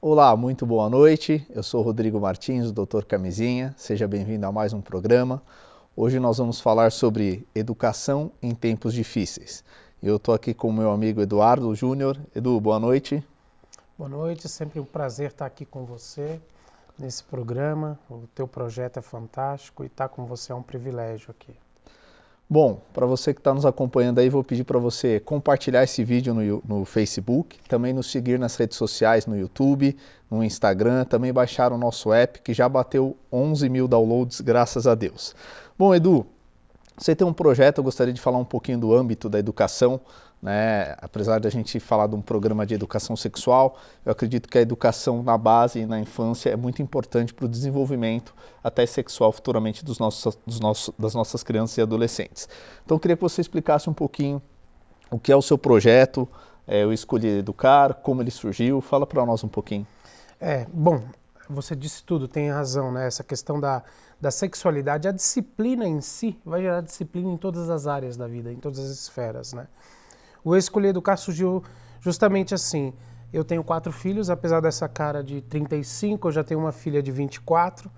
Olá, muito boa noite. Eu sou Rodrigo Martins, o Dr. Camisinha. Seja bem-vindo a mais um programa. Hoje nós vamos falar sobre educação em tempos difíceis. Eu estou aqui com o meu amigo Eduardo Júnior. Edu, boa noite. Boa noite, sempre um prazer estar aqui com você nesse programa. O teu projeto é fantástico e estar com você é um privilégio aqui. Bom, para você que está nos acompanhando aí, vou pedir para você compartilhar esse vídeo no Facebook, também nos seguir nas redes sociais, no YouTube, no Instagram, também baixar o nosso app, que já bateu 11 mil downloads, graças a Deus. Bom, Edu, você tem um projeto, eu gostaria de falar um pouquinho do âmbito da educação, né? Apesar de a gente falar de um programa de educação sexual, eu acredito que a educação na base e na infância é muito importante para o desenvolvimento até sexual futuramente das nossas crianças e adolescentes. Então eu queria que você explicasse um pouquinho o que é o seu projeto, eu escolhi educar, como ele surgiu, fala para nós um pouquinho. Bom, você disse tudo, tem razão, né? Essa questão da sexualidade, a disciplina em si vai gerar disciplina em todas as áreas da vida, em todas as esferas, né? O Escolher Educar surgiu justamente assim. Eu tenho 4 filhos, apesar dessa cara de 35, eu já tenho uma filha de 24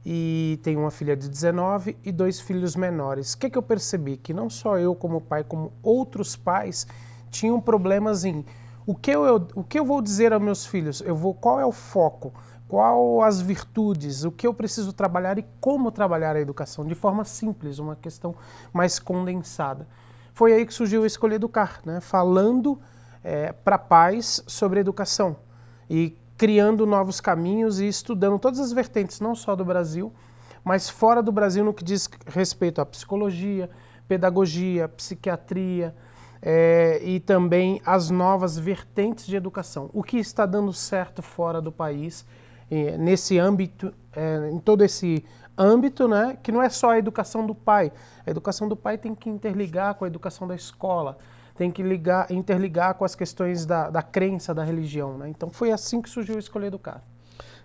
e tenho uma filha de 19 e 2 filhos menores. O que eu percebi? Que não só eu como pai, como outros pais tinham problemas em o que eu vou dizer aos meus filhos, qual é o foco, qual as virtudes, o que eu preciso trabalhar e como trabalhar a educação, de forma simples, uma questão mais condensada. Foi aí que surgiu o Escolher Educar, né? Falando para pais sobre educação e criando novos caminhos e estudando todas as vertentes, não só do Brasil, mas fora do Brasil no que diz respeito à psicologia, pedagogia, psiquiatria e também as novas vertentes de educação. O que está dando certo fora do país, nesse âmbito, em todo esse âmbito, né, que não é só a educação do pai. A educação do pai tem que interligar com a educação da escola, tem que interligar com as questões da crença, da religião, né? Então foi assim que surgiu o Escolher Educar.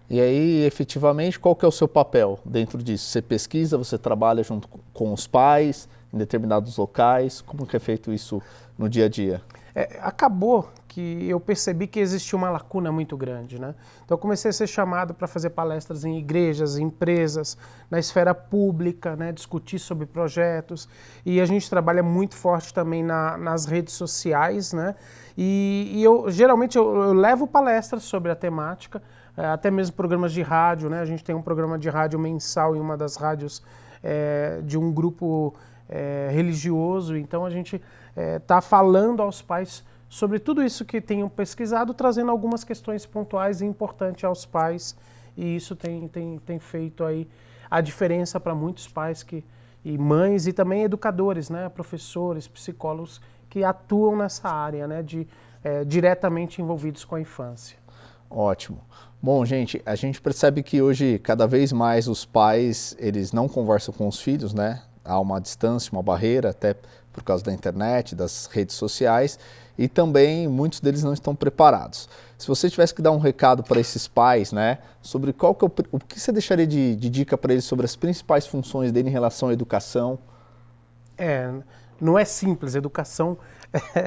E aí, efetivamente, qual que é o seu papel dentro disso? Você pesquisa, você trabalha junto com os pais, em determinados locais? Como que é feito isso no dia a dia? Acabou que eu percebi que existia uma lacuna muito grande, né? Então eu comecei a ser chamado para fazer palestras em igrejas, em empresas, na esfera pública, né? Discutir sobre projetos, e a gente trabalha muito forte também nas redes sociais, né? E geralmente eu levo palestras sobre a temática, até mesmo programas de rádio, né? A gente tem um programa de rádio mensal em uma das rádios de um grupo religioso, então a gente está falando aos pais sobre tudo isso que tenham pesquisado, trazendo algumas questões pontuais e importantes aos pais, e isso tem feito aí a diferença para muitos pais e mães e também educadores, né, professores, psicólogos que atuam nessa área, né, diretamente envolvidos com a infância. Ótimo. Bom, gente, a gente percebe que hoje cada vez mais os pais, eles não conversam com os filhos, né? Há uma distância, uma barreira, até por causa da internet, das redes sociais, e também muitos deles não estão preparados. Se você tivesse que dar um recado para esses pais, né, sobre o que você deixaria de dica para eles sobre as principais funções dele em relação à educação? Não é simples, educação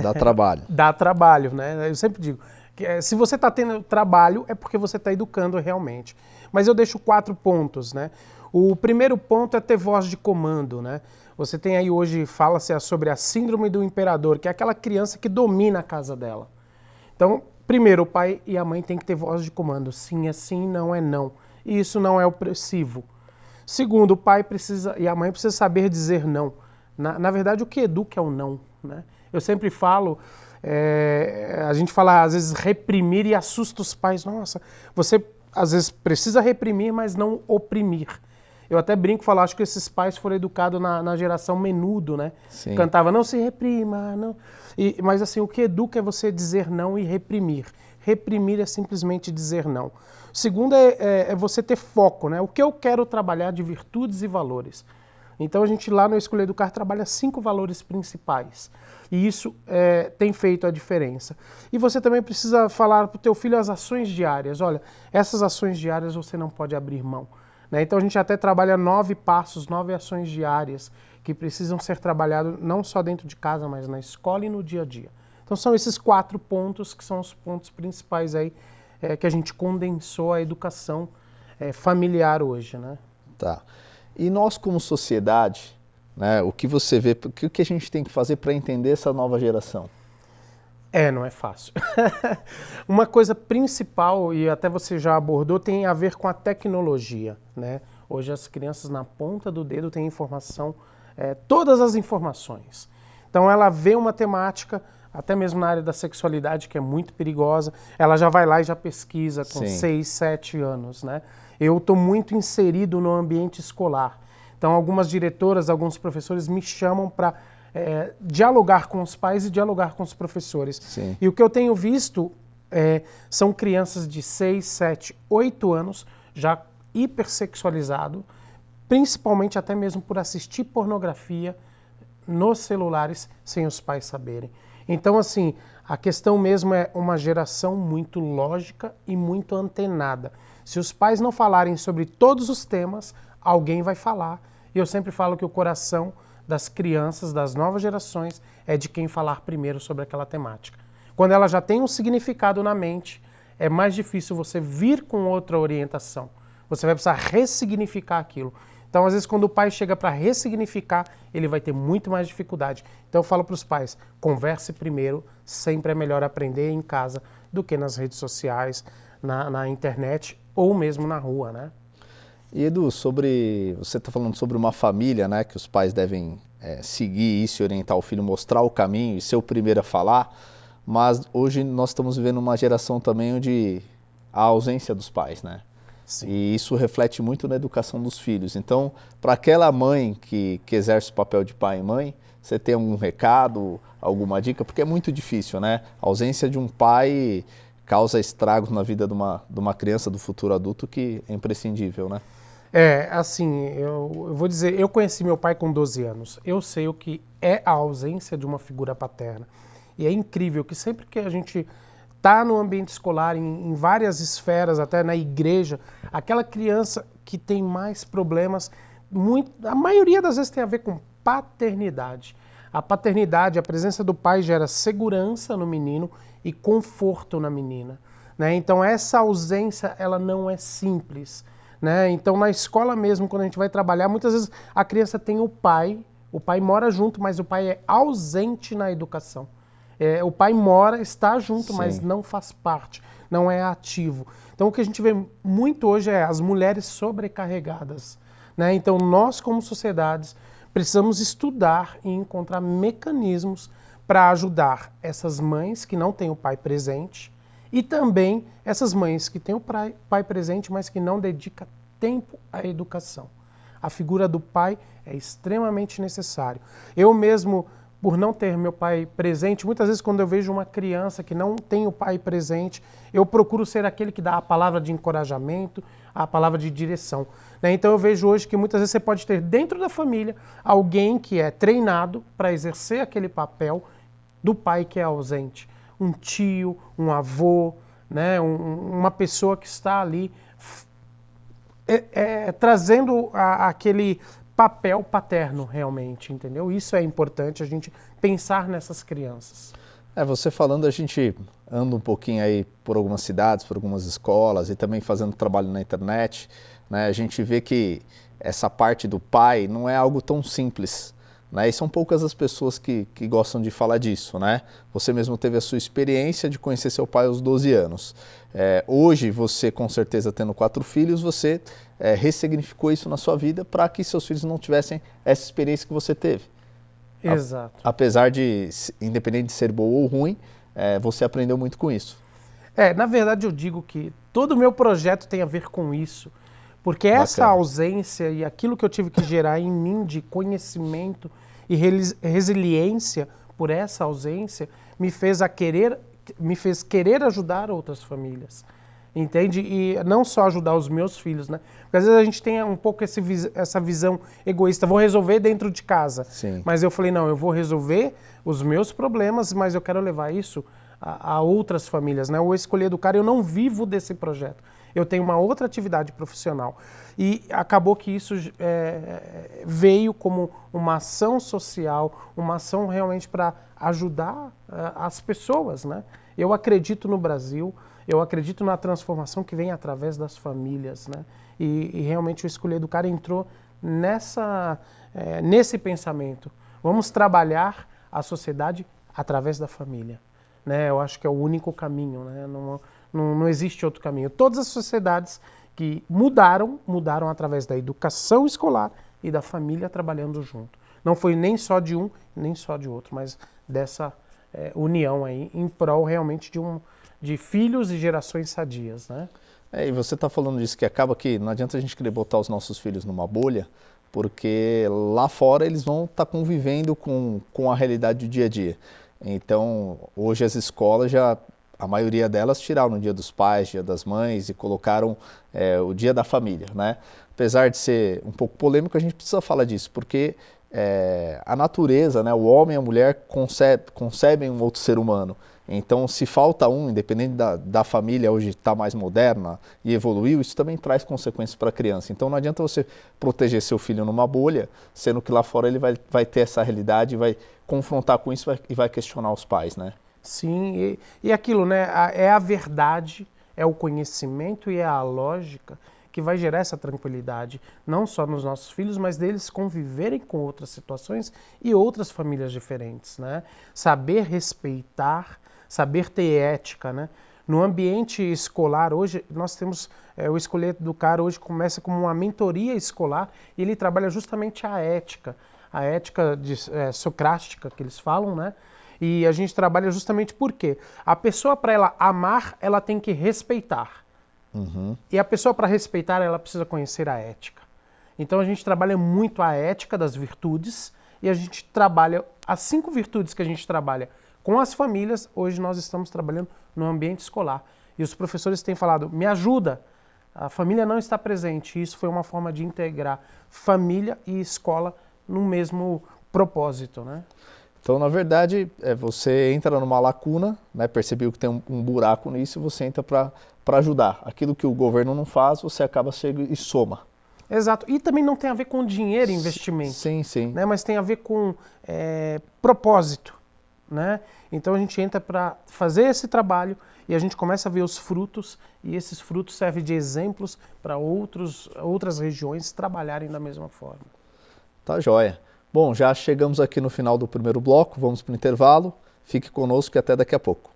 dá trabalho. Dá trabalho, né? Eu sempre digo que se você está tendo trabalho é porque você está educando realmente. Mas eu deixo 4 pontos, né? O primeiro ponto é ter voz de comando, né? Você tem aí hoje, fala-se sobre a síndrome do imperador, que é aquela criança que domina a casa dela. Então, primeiro, o pai e a mãe têm que ter voz de comando. Sim é sim, não é não. E isso não é opressivo. Segundo, o pai e a mãe precisam saber dizer não. Na verdade, o que educa é o não, né? Eu sempre falo, a gente fala às vezes reprimir e assusta os pais. Nossa, você às vezes precisa reprimir, mas não oprimir. Eu até brinco, falo, acho que esses pais foram educados na geração Menudo, né? Sim. Cantava, não se reprima, não. Mas assim, o que educa é você dizer não e reprimir. Reprimir é simplesmente dizer não. O segundo é você ter foco, né? O que eu quero trabalhar de virtudes e valores. Então a gente lá no Escolha Educar trabalha 5 valores principais. E isso tem feito a diferença. E você também precisa falar para o teu filho as ações diárias. Olha, essas ações diárias você não pode abrir mão. Né? Então a gente até trabalha 9 passos, 9 ações diárias que precisam ser trabalhadas não só dentro de casa, mas na escola e no dia a dia. Então são esses 4 pontos que são os pontos principais aí que a gente condensou a educação familiar hoje, né? Tá. E nós como sociedade, né, o que você vê, o que a gente tem que fazer para entender essa nova geração? Não é fácil. Uma coisa principal, e até você já abordou, tem a ver com a tecnologia, né? Hoje as crianças na ponta do dedo têm informação, todas as informações. Então ela vê uma temática, até mesmo na área da sexualidade, que é muito perigosa, ela já vai lá e já pesquisa com 6, 7 anos, né? Eu estou muito inserido no ambiente escolar. Então algumas diretoras, alguns professores me chamam para dialogar com os pais e dialogar com os professores. Sim. E o que eu tenho visto são crianças de 6, 7, 8 anos já hipersexualizado, principalmente até mesmo por assistir pornografia nos celulares sem os pais saberem. Então, assim, a questão mesmo é uma geração muito lógica e muito antenada. Se os pais não falarem sobre todos os temas, alguém vai falar. E eu sempre falo que o coração das crianças, das novas gerações, é de quem falar primeiro sobre aquela temática. Quando ela já tem um significado na mente, é mais difícil você vir com outra orientação. Você vai precisar ressignificar aquilo. Então, às vezes, quando o pai chega para ressignificar, ele vai ter muito mais dificuldade. Então, eu falo para os pais, converse primeiro, sempre é melhor aprender em casa do que nas redes sociais, na internet ou mesmo na rua, né? E Edu, você está falando sobre uma família, né, que os pais devem seguir isso e orientar o filho, mostrar o caminho e ser o primeiro a falar, mas hoje nós estamos vivendo uma geração também onde há ausência dos pais, né? Sim. E isso reflete muito na educação dos filhos. Então, para aquela mãe que exerce o papel de pai e mãe, você tem algum recado, alguma dica? Porque é muito difícil, né? A ausência de um pai causa estragos na vida de uma criança, do futuro adulto, que é imprescindível, né? Assim, eu vou dizer, eu conheci meu pai com 12 anos. Eu sei o que é a ausência de uma figura paterna. E é incrível que sempre que a gente está no ambiente escolar, em várias esferas, até na igreja, aquela criança que tem mais problemas, a maioria das vezes tem a ver com paternidade. A paternidade, a presença do pai gera segurança no menino e conforto na menina, né? Então essa ausência, ela não é simples, né? Então na escola mesmo, quando a gente vai trabalhar, muitas vezes a criança tem o pai mora junto, mas o pai é ausente na educação. O pai está junto, sim, mas não faz parte, não é ativo. Então o que a gente vê muito hoje é as mulheres sobrecarregadas, né? Então nós como sociedades precisamos estudar e encontrar mecanismos para ajudar essas mães que não têm o pai presente e também essas mães que têm o pai presente, mas que não dedicam tempo à educação. A figura do pai é extremamente necessária. Eu mesmo, por não ter meu pai presente, muitas vezes quando eu vejo uma criança que não tem o pai presente, eu procuro ser aquele que dá a palavra de encorajamento, a palavra de direção, né? Então eu vejo hoje que muitas vezes você pode ter dentro da família alguém que é treinado para exercer aquele papel do pai que é ausente. Um tio, um avô, né? Uma pessoa que está ali trazendo aquele papel paterno realmente, entendeu? Isso é importante, a gente pensar nessas crianças. Você falando, a gente anda um pouquinho aí por algumas cidades, por algumas escolas e também fazendo trabalho na internet, né? A gente vê que essa parte do pai não é algo tão simples, né? E são poucas as pessoas que gostam de falar disso, né? Você mesmo teve a sua experiência de conhecer seu pai aos 12 anos. Hoje, você com certeza tendo 4 filhos, você ressignificou isso na sua vida para que seus filhos não tivessem essa experiência que você teve. Exato. Apesar de, independente de ser boa ou ruim, você aprendeu muito com isso. Na verdade eu digo que todo o meu projeto tem a ver com isso, porque essa ausência e aquilo que eu tive que gerar em mim de conhecimento e resiliência por essa ausência me fez querer ajudar outras famílias. entende? E não só ajudar os meus filhos, né? Porque às vezes a gente tem um pouco essa visão egoísta, vou resolver dentro de casa. Sim. Mas eu falei, não, eu vou resolver os meus problemas, mas eu quero levar isso a outras famílias, né? O Escolher Educar, eu não vivo desse projeto. Eu tenho uma outra atividade profissional. E acabou que isso veio como uma ação social, uma ação realmente para ajudar as pessoas, né? Eu acredito no Brasil, eu acredito na transformação que vem através das famílias, né? E realmente o Escolher Educar entrou nesse pensamento. Vamos trabalhar a sociedade através da família, né? Eu acho que é o único caminho, né? Não existe outro caminho. Todas as sociedades que mudaram através da educação escolar e da família trabalhando junto. Não foi nem só de um, nem só de outro, mas dessa união aí em prol realmente de filhos e gerações sadias, né? E você está falando disso, que acaba que não adianta a gente querer botar os nossos filhos numa bolha, porque lá fora eles vão estar convivendo com a realidade do dia a dia. Então, hoje as escolas a maioria delas tiraram o Dia dos Pais, Dia das Mães e colocaram o Dia da Família, né? Apesar de ser um pouco polêmico, a gente precisa falar disso, porque a natureza, né, o homem e a mulher concebem um outro ser humano. Então, se falta um, independente da família hoje estar mais moderna e evoluiu, isso também traz consequências para a criança. Então, não adianta você proteger seu filho numa bolha, sendo que lá fora ele vai ter essa realidade, vai confrontar com isso e vai questionar os pais, né? Sim, e aquilo, né? É a verdade, é o conhecimento e é a lógica que vai gerar essa tranquilidade, não só nos nossos filhos, mas deles conviverem com outras situações e outras famílias diferentes, né? Saber respeitar, saber ter ética, né? No ambiente escolar, hoje, nós temos o Escolher Educar, hoje começa como uma mentoria escolar e ele trabalha justamente a ética socrática que eles falam, né? E a gente trabalha justamente porque a pessoa, para ela amar, ela tem que respeitar. Uhum. E a pessoa, para respeitar, ela precisa conhecer a ética. Então a gente trabalha muito a ética das virtudes e a gente trabalha as 5 virtudes que a gente trabalha com as famílias. Hoje nós estamos trabalhando no ambiente escolar. E os professores têm falado, me ajuda, a família não está presente. E isso foi uma forma de integrar família e escola no mesmo propósito, né? Então, na verdade, você entra numa lacuna, né, percebeu que tem um buraco nisso e você entra para ajudar. Aquilo que o governo não faz, você acaba chegando e soma. Exato. E também não tem a ver com dinheiro e investimento. Sim, sim. Né, mas tem a ver com propósito. Né? Então a gente entra para fazer esse trabalho e a gente começa a ver os frutos e esses frutos servem de exemplos para outras regiões trabalharem da mesma forma. Tá joia. Bom, já chegamos aqui no final do primeiro bloco, vamos para o intervalo. Fique conosco e até daqui a pouco.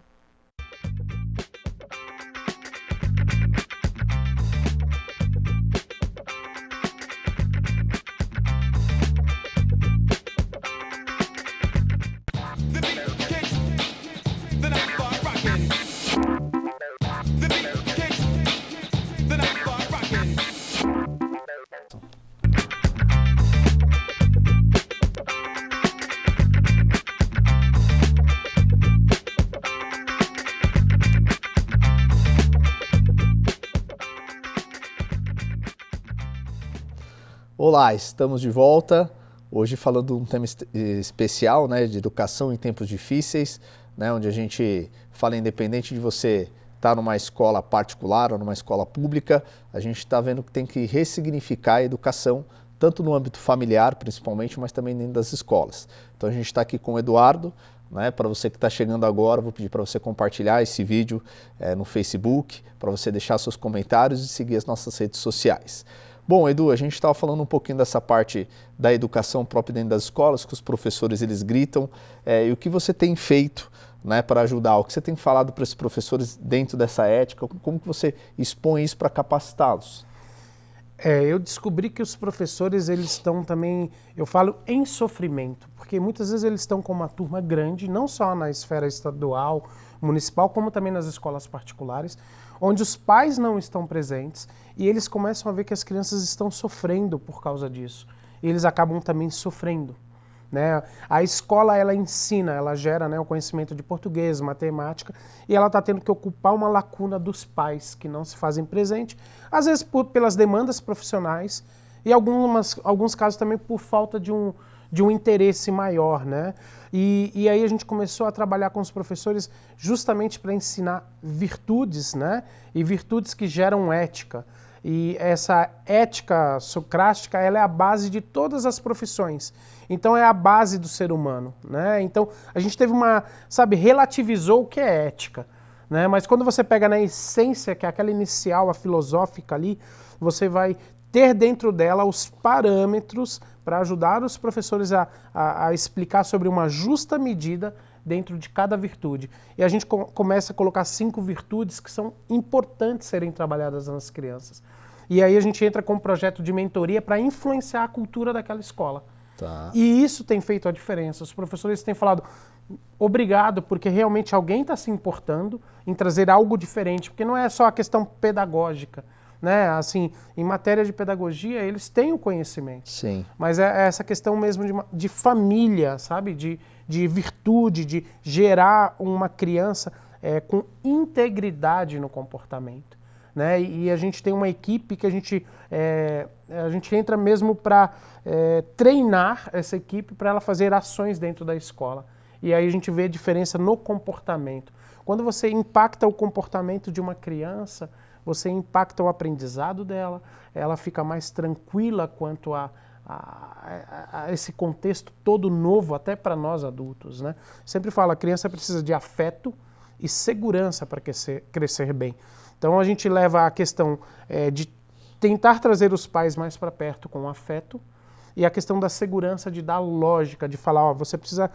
Olá, estamos de volta, hoje falando de um tema especial, né, de educação em tempos difíceis, né, onde a gente fala independente de você estar numa escola particular ou numa escola pública, a gente está vendo que tem que ressignificar a educação, tanto no âmbito familiar principalmente, mas também dentro das escolas. Então a gente está aqui com o Eduardo, né, para você que está chegando agora, vou pedir para você compartilhar esse vídeo no Facebook, para você deixar seus comentários e seguir as nossas redes sociais. Bom, Edu, a gente estava falando um pouquinho dessa parte da educação própria dentro das escolas, que os professores eles gritam, e o que você tem feito, né, para ajudar, o que você tem falado para esses professores dentro dessa ética, como que você expõe isso para capacitá-los? Eu descobri que os professores eles estão também, eu falo em sofrimento, porque muitas vezes eles estão com uma turma grande, não só na esfera estadual, municipal, como também nas escolas particulares, onde os pais não estão presentes e eles começam a ver que as crianças estão sofrendo por causa disso. E eles acabam também sofrendo, né? A escola, ela ensina, ela gera, né, o conhecimento de português, matemática, e ela está tendo que ocupar uma lacuna dos pais que não se fazem presente, às vezes pelas demandas profissionais e alguns casos também por falta de um interesse maior, né? E aí a gente começou a trabalhar com os professores justamente para ensinar virtudes, né? E virtudes que geram ética. E essa ética socrática, ela é a base de todas as profissões. Então é a base do ser humano, né? Então a gente teve relativizou o que é ética, né? Mas quando você pega na essência, que é aquela inicial, a filosófica ali, você vai ter dentro dela os parâmetros para ajudar os professores a explicar sobre uma justa medida dentro de cada virtude. E a gente começa a colocar 5 virtudes que são importantes serem trabalhadas nas crianças. E aí a gente entra com um projeto de mentoria para influenciar a cultura daquela escola. Tá. E isso tem feito a diferença. Os professores têm falado, obrigado, porque realmente alguém está se importando em trazer algo diferente, porque não é só a questão pedagógica, né? Assim, em matéria de pedagogia, eles têm o conhecimento. Sim. Mas é essa questão mesmo de família, sabe? De virtude, de gerar uma criança com integridade no comportamento, né? E a gente tem uma equipe que a gente entra mesmo para treinar essa equipe para ela fazer ações dentro da escola. E aí a gente vê a diferença no comportamento. Quando você impacta o comportamento de uma criança, você impacta o aprendizado dela, ela fica mais tranquila quanto a esse contexto todo novo, até para nós adultos, né? Sempre falo, a criança precisa de afeto e segurança para crescer bem. Então a gente leva a questão de tentar trazer os pais mais para perto com afeto, e a questão da segurança, de dar lógica, de falar, ó, você precisa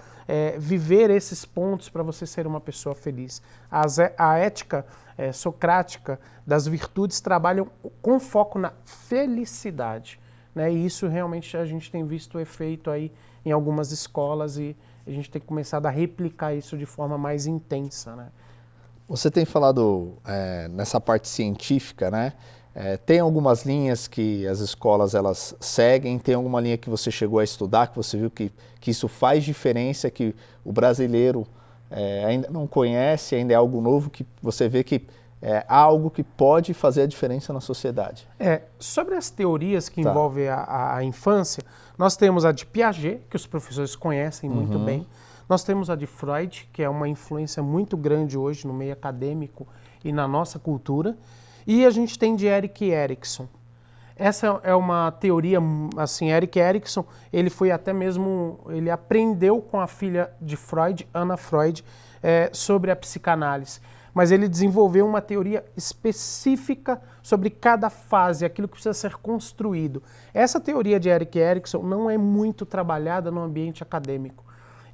viver esses pontos para você ser uma pessoa feliz. A ética socrática das virtudes trabalham com foco na felicidade, né? E isso realmente a gente tem visto o efeito aí em algumas escolas e a gente tem começado a replicar isso de forma mais intensa, né? Você tem falado nessa parte científica, né? Tem algumas linhas que as escolas elas seguem, tem alguma linha que você chegou a estudar, que você viu que isso faz diferença, que o brasileiro ainda não conhece, ainda é algo novo, que você vê que há algo que pode fazer a diferença na sociedade? Sobre as teorias que envolvem a infância, nós temos a de Piaget, que os professores conhecem muito bem. Nós temos a de Freud, que é uma influência muito grande hoje no meio acadêmico e na nossa cultura. E a gente tem de Erik Erikson. Essa é uma teoria, assim, Erik Erikson, ele foi até mesmo, ele aprendeu com a filha de Freud, Anna Freud, sobre a psicanálise. Mas ele desenvolveu uma teoria específica sobre cada fase, aquilo que precisa ser construído. Essa teoria de Erik Erikson não é muito trabalhada no ambiente acadêmico.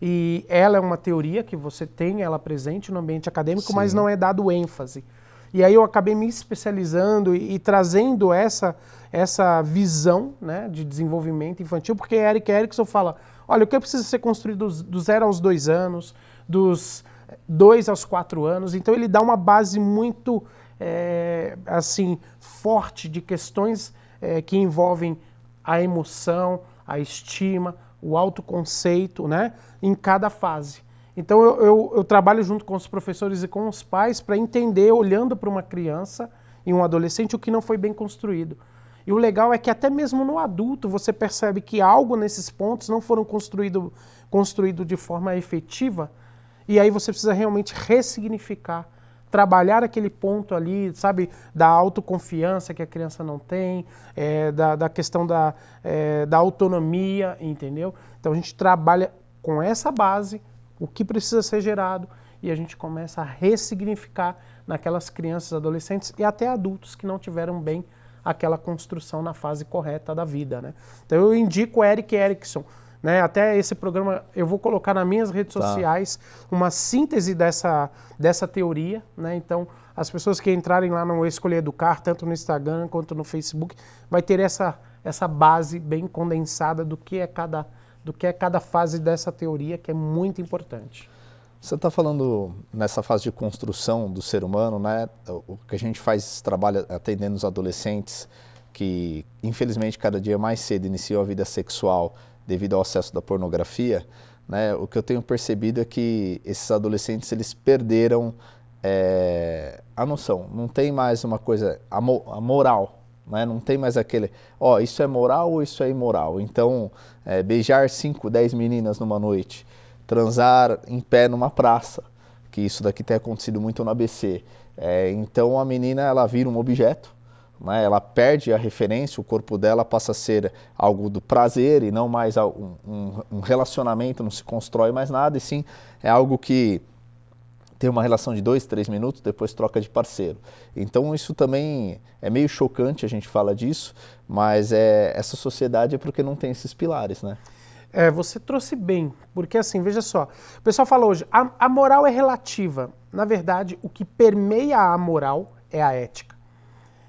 E ela é uma teoria que você tem ela presente no ambiente acadêmico, sim, mas não é dado ênfase. E aí eu acabei me especializando e trazendo essa visão, né, de desenvolvimento infantil, porque Erik Erikson fala, olha, o que precisa ser construído do 0 aos 2 anos, dos 2 aos 4 anos. Então ele dá uma base muito assim, forte de questões que envolvem a emoção, a estima, o autoconceito, né, em cada fase. Então eu trabalho junto com os professores e com os pais para entender, olhando para uma criança e um adolescente, o que não foi bem construído. E o legal é que até mesmo no adulto você percebe que algo nesses pontos não foram construído de forma efetiva, e aí você precisa realmente ressignificar, trabalhar aquele ponto ali, sabe, da autoconfiança que a criança não tem, da questão da autonomia, entendeu? Então a gente trabalha com essa base, o que precisa ser gerado, e a gente começa a ressignificar naquelas crianças, adolescentes e até adultos que não tiveram bem aquela construção na fase correta da vida, né? Então eu indico o Erik Erikson, né? Até esse programa eu vou colocar nas minhas redes sociais uma síntese dessa teoria, né? Então as pessoas que entrarem lá no Escolher Educar, tanto no Instagram quanto no Facebook, vai ter essa base bem condensada do que é cada fase dessa teoria, que é muito importante. Você está falando nessa fase de construção do ser humano, né? O que a gente faz, esse trabalho atendendo os adolescentes que, infelizmente, cada dia mais cedo iniciam a vida sexual devido ao acesso da pornografia, né, o que eu tenho percebido é que esses adolescentes eles perderam a noção. Não tem mais uma coisa, a moral, né? Não tem mais aquele, isso é moral ou isso é imoral. Então, beijar 5, 10 meninas numa noite, transar em pé numa praça, que isso daqui tem acontecido muito no ABC. Então a menina ela vira um objeto, né? Ela perde a referência, o corpo dela passa a ser algo do prazer e não mais um relacionamento, não se constrói mais nada, e sim é algo que tem uma relação de 2, 3 minutos, depois troca de parceiro. Então isso também é meio chocante, a gente fala disso, mas essa sociedade é porque não tem esses pilares, né? Você trouxe bem, porque assim, veja só, o pessoal fala hoje, a moral é relativa. Na verdade, o que permeia a moral é a ética.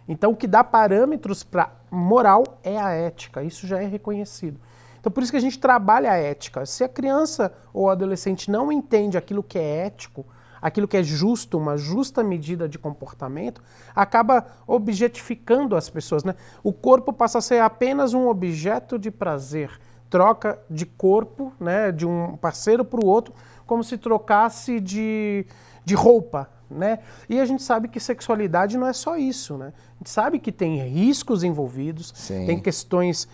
Então, o que dá parâmetros para moral é a ética, isso já é reconhecido. Então, por isso que a gente trabalha a ética. Se a criança ou adolescente não entende aquilo que é ético, aquilo que é justo, uma justa medida de comportamento, acaba objetificando as pessoas, né? O corpo passa a ser apenas um objeto de prazer, troca de corpo, né, de um parceiro para o outro, como se trocasse de roupa, né? E a gente sabe que sexualidade não é só isso, né? A gente sabe que tem riscos envolvidos, Sim. tem questões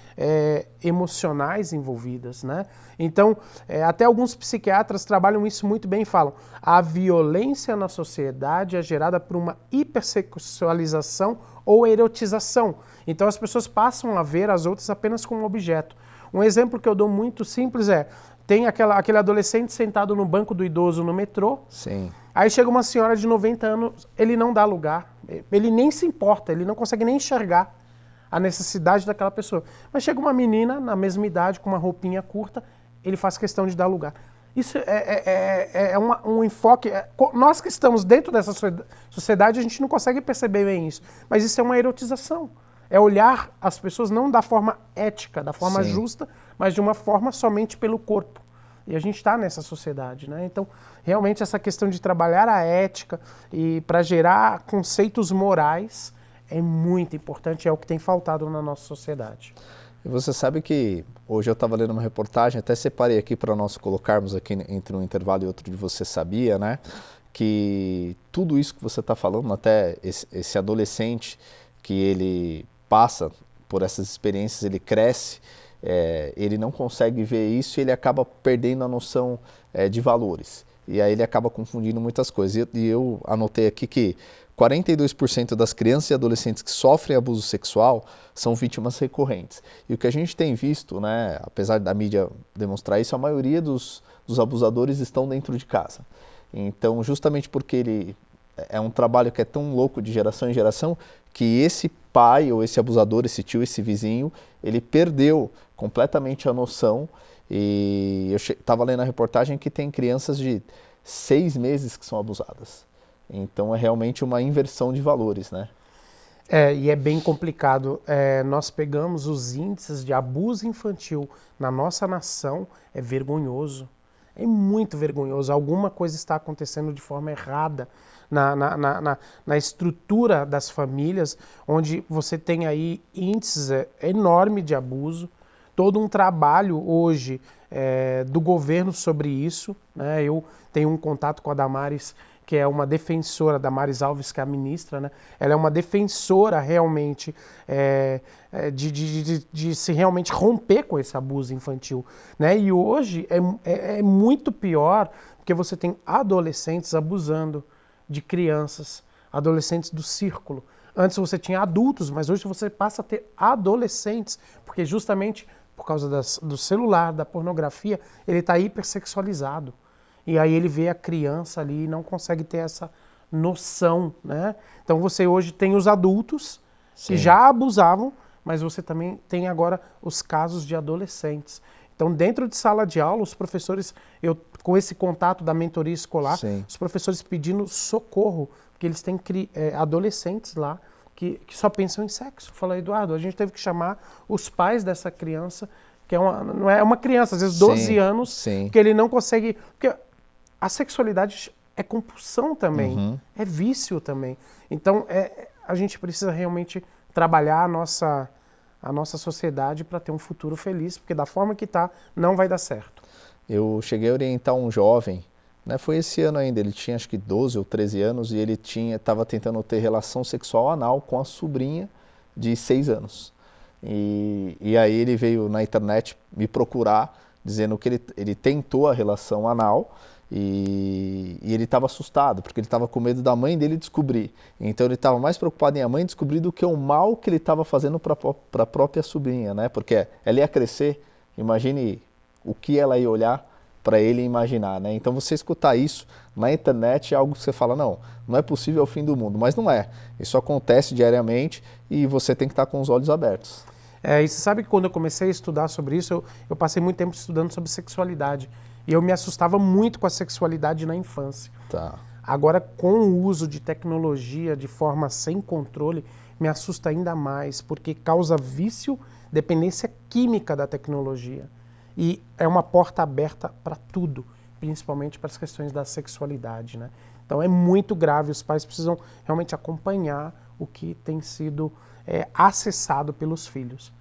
emocionais envolvidas, né? Então, até alguns psiquiatras trabalham isso muito bem e falam: a violência na sociedade é gerada por uma hipersexualização ou erotização. Então as pessoas passam a ver as outras apenas como objeto. Um exemplo que eu dou muito simples tem aquele adolescente sentado no banco do idoso no metrô. Sim. Aí chega uma senhora de 90 anos, ele não dá lugar, ele nem se importa, ele não consegue nem enxergar a necessidade daquela pessoa. Mas chega uma menina na mesma idade, com uma roupinha curta, ele faz questão de dar lugar. Isso é um enfoque. Nós que estamos dentro dessa sociedade, a gente não consegue perceber bem isso. Mas isso é uma erotização. É olhar as pessoas não da forma ética, da forma Sim. justa, mas de uma forma somente pelo corpo. E a gente está nessa sociedade, né? Então, realmente, essa questão de trabalhar a ética e para gerar conceitos morais é muito importante, é o que tem faltado na nossa sociedade. E você sabe que hoje eu estava lendo uma reportagem, até separei aqui para nós colocarmos aqui entre um intervalo e outro de Você Sabia, né? Que tudo isso que você está falando, até esse adolescente que ele passa por essas experiências, ele cresce, ele não consegue ver isso e ele acaba perdendo a noção de valores. E aí ele acaba confundindo muitas coisas. E eu anotei aqui que 42% das crianças e adolescentes que sofrem abuso sexual são vítimas recorrentes. E o que a gente tem visto, né, apesar da mídia demonstrar isso, a maioria dos abusadores estão dentro de casa. Então, justamente porque ele é um trabalho que é tão louco de geração em geração, que esse pai ou esse abusador, esse tio, esse vizinho, ele perdeu completamente a noção. E eu estava lendo a reportagem que tem crianças de 6 meses que são abusadas. Então é realmente uma inversão de valores, né? E é bem complicado. Nós pegamos os índices de abuso infantil na nossa nação, é vergonhoso. É muito vergonhoso. Alguma coisa está acontecendo de forma errada na estrutura das famílias, onde você tem aí índices enormes de abuso, todo um trabalho hoje do governo sobre isso, né? Eu tenho um contato com a Damares, que é uma defensora, Damares Alves, que é a ministra, né? Ela é uma defensora realmente de se realmente romper com esse abuso infantil, né? E hoje é muito pior, porque você tem adolescentes abusando de crianças, adolescentes do círculo. Antes você tinha adultos, mas hoje você passa a ter adolescentes, porque justamente por causa do celular, da pornografia, ele está hipersexualizado. E aí ele vê a criança ali e não consegue ter essa noção, né? Então você hoje tem os adultos que já abusavam, mas você também tem agora os casos de adolescentes. Então dentro de sala de aula, os professores, com esse contato da mentoria escolar, os professores pedindo socorro, porque eles têm adolescentes lá que só pensam em sexo. Eu falei, Eduardo, a gente teve que chamar os pais dessa criança, que não é uma criança, às vezes 12 anos, que ele não consegue... Porque a sexualidade é compulsão também, é vício também. Então, a gente precisa realmente trabalhar a nossa sociedade para ter um futuro feliz, porque da forma que está, não vai dar certo. Eu cheguei a orientar um jovem, né, foi esse ano ainda, ele tinha acho que 12 ou 13 anos e ele estava tentando ter relação sexual anal com a sobrinha de 6 anos. E aí ele veio na internet me procurar, dizendo que ele tentou a relação anal e ele estava assustado, porque ele estava com medo da mãe dele descobrir. Então ele estava mais preocupado em a mãe descobrir do que o mal que ele estava fazendo para a própria sobrinha, né? Porque ela ia crescer, imagine o que ela ia olhar para ele imaginar, né? Então você escutar isso na internet é algo que você fala, não é possível, é o fim do mundo, mas não é. Isso acontece diariamente e você tem que estar com os olhos abertos. E você sabe que quando eu comecei a estudar sobre isso, eu passei muito tempo estudando sobre sexualidade. E eu me assustava muito com a sexualidade na infância. Tá. Agora, com o uso de tecnologia de forma sem controle, me assusta ainda mais, porque causa vício, dependência química da tecnologia. E é uma porta aberta para tudo, principalmente para as questões da sexualidade, né? Então é muito grave, os pais precisam realmente acompanhar o que tem sido acessado pelos filhos.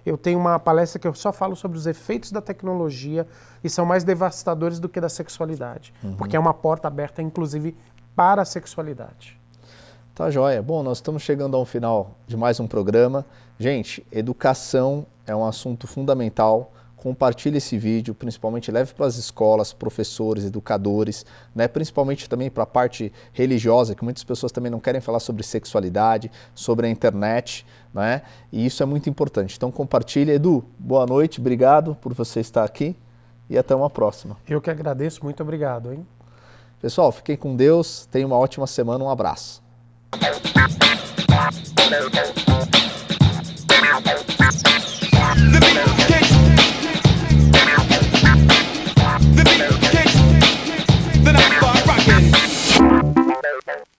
Eu tenho uma palestra que eu só falo sobre os efeitos da tecnologia e são mais devastadores do que da sexualidade, porque é uma porta aberta, inclusive, para a sexualidade. Tá joia. Bom, nós estamos chegando ao final de mais um programa. Gente, educação é um assunto fundamental. Compartilhe esse vídeo, principalmente leve para as escolas, professores, educadores, né? Principalmente também para a parte religiosa, que muitas pessoas também não querem falar sobre sexualidade, sobre a internet, né? E isso é muito importante. Então compartilhe. Edu, boa noite, obrigado por você estar aqui e até uma próxima. Eu que agradeço, muito obrigado, hein? Pessoal, fiquem com Deus, tenham uma ótima semana, um abraço.